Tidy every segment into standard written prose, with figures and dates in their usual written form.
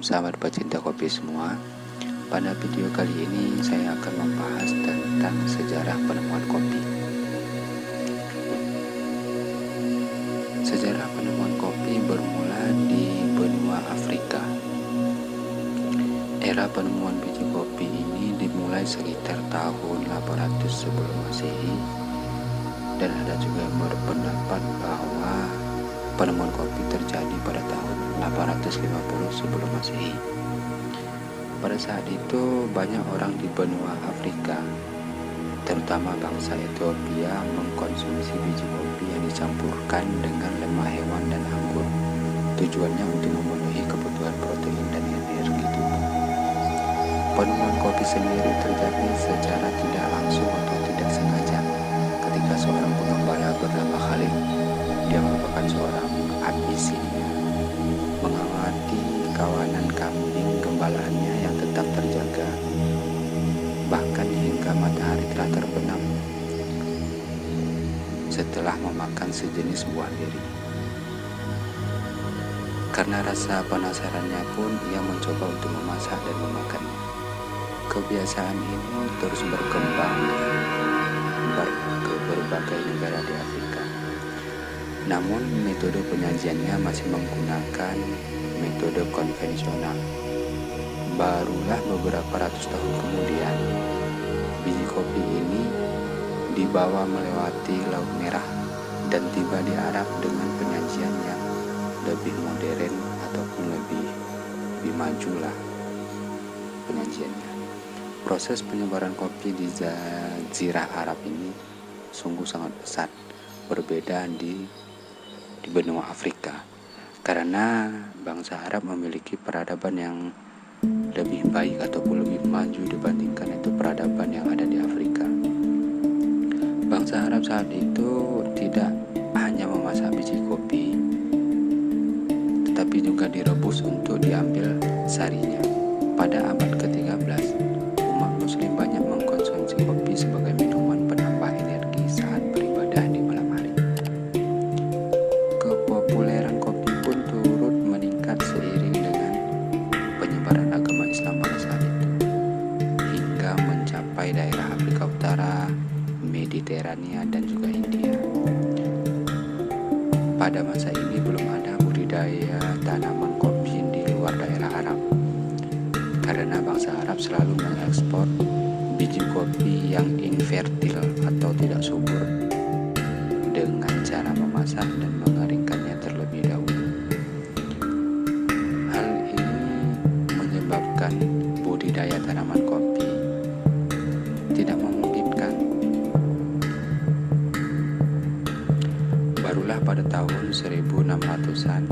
sahabat pecinta kopi semua. Pada video kali ini saya akan membahas tentang sejarah penemuan kopi. Sejarah penemuan kopi bermula di benua Afrika. Era penemuan biji kopi ini dimulai sekitar tahun 800 sebelum Masehi, dan ada juga yang berpendapat bahwa penemuan kopi terjadi pada tahun 850 sebelum Masehi. Pada saat itu banyak orang di benua Afrika, terutama bangsa Ethiopia, mengkonsumsi biji kopi yang dicampurkan dengan lemah hewan dan anggur. Tujuannya untuk memenuhi kebutuhan protein dan energi tubuh. Penemuan kopi sendiri terjadi secara tidak langsung atau tidak sengaja ketika seorang pengembala bernama Khalid, dia merupakan seorang Abisinia, mengamati kawanan kambing gembalaannya yang tetap terjaga bahkan hingga matahari telah terbenam setelah memakan sejenis buah beri. Karena rasa penasarannya pun ia mencoba untuk memasak dan memakannya. Kebiasaan ini terus berkembang ke berbagai negara di Afrika. Namun metode penyajiannya masih menggunakan metode konvensional. Barulah beberapa ratus tahun kemudian, biji kopi ini dibawa melewati Laut Merah dan tiba di Arab dengan penyajian yang lebih modern ataupun lebih maju lah penyajiannya. Proses penyebaran kopi di Jazirah Arab ini sungguh sangat pesat, berbeda di benua Afrika, karena bangsa Arab memiliki peradaban yang lebih baik ataupun lebih maju dibandingkan itu peradaban yang ada di Afrika. Bangsa Arab saat itu tidak hanya memasak biji kopi, tetapi juga direbus untuk diambil sarinya. Pada abad ke-13, umat muslim banyak mengkonsumsi kopi sebagai minuman penambah energi saat beribadah di malam hari. Kepopuleran kopi pun turut meningkat seiring dengan penyebaran agama Islam pada saat itu, hingga mencapai daerah Afrika Utara, Mediterania, dan juga India. Pada masa ini belum ada budidaya tanaman kopi di luar daerah Arab, karena bangsa Arab selalu mengekspor biji kopi yang infertil atau tidak subur dengan cara memasak dan mengeringkannya terlebih dahulu. Hal ini menyebabkan budidaya tanaman kopi tidak memungkinkan. Barulah pada tahun 1600-an,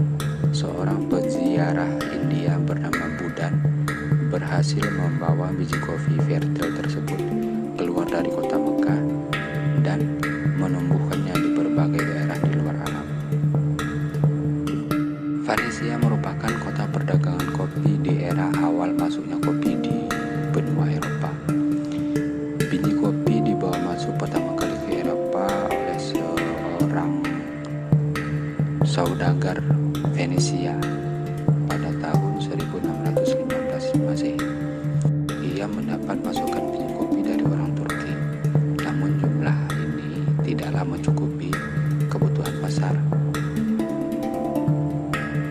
seorang peziarah India bernama Budan berhasil membawa biji kopi fertil tersebut keluar dari kota Mekah dan menumbuhkannya di berbagai daerah di luar Arab. Valencia merupakan kota perdagangan kopi di era awal masuknya kopi di benua Eropa. Biji kopi dibawa masuk pertama kali ke Eropa oleh seorang saudagar Venesia pada tahun 1615 Masehi. Ia mendapat pasokan biji kopi dari orang Turki, namun jumlah ini tidaklah mencukupi kebutuhan pasar.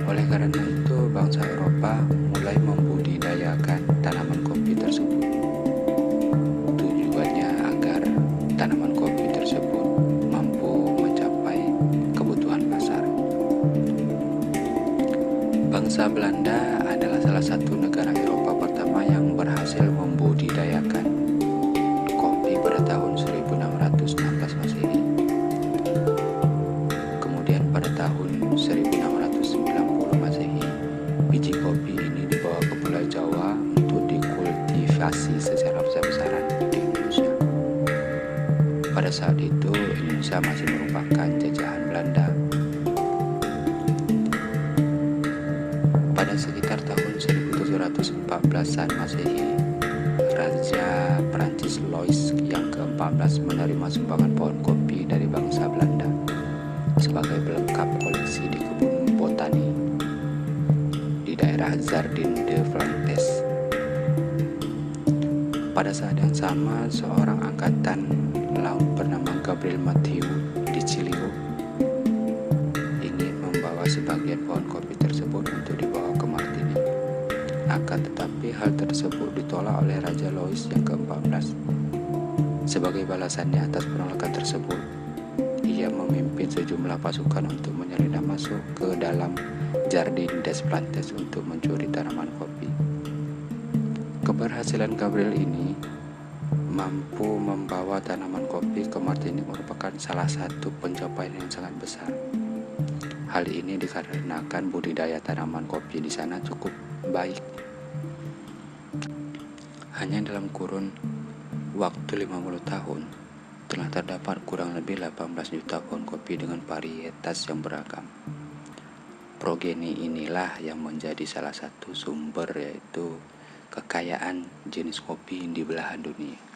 Oleh karena itu, bangsa Eropa mulai membudidayakan tanaman kopi tersebut. Tujuannya agar tanaman kopi tersebut mampu mencapai kebutuhan pasar. Bangsa Belanda adalah salah satu negara Eropa pertama yang berhasil membudidayakan kopi pada tahun 1616 Masehi. Kemudian pada tahun 1690 Masehi, biji kopi ini dibawa ke Pulau Jawa untuk dikultivasi secara besar-besaran di Indonesia. Pada saat itu, Indonesia masih merupakan jajahan Belanda. Pada sekitar tahun 1714-an Masehi, Raja Prancis Louis yang ke-14 menerima sumbangan pohon kopi dari bangsa Belanda sebagai pelengkap koleksi di kebun botani di daerah daerah Jardin des Plantes. Pada saat yang sama, seorang angkatan laut bernama Gabriel Mathieu di Ciliwung ingin membawa sebagian pohon kopi tersebut untuk dibawa ke Martinique. Akan tetapi hal tersebut ditolak oleh Raja Louis yang ke-14. Sebagai balasannya atas penolakan tersebut, ia memimpin sejumlah pasukan untuk menyelinap masuk ke dalam Jardin des Plantes untuk mencuri tanaman kopi. Keberhasilan Gabriel ini mampu membawa tanaman kopi ke Martinique merupakan salah satu pencapaian yang sangat besar. Hal ini dikarenakan budidaya tanaman kopi di sana cukup baik. Hanya dalam kurun waktu 50 tahun, telah terdapat kurang lebih 18 juta pohon kopi dengan varietas yang beragam. Progeni inilah yang menjadi salah satu sumber yaitu kekayaan jenis kopi di belahan dunia.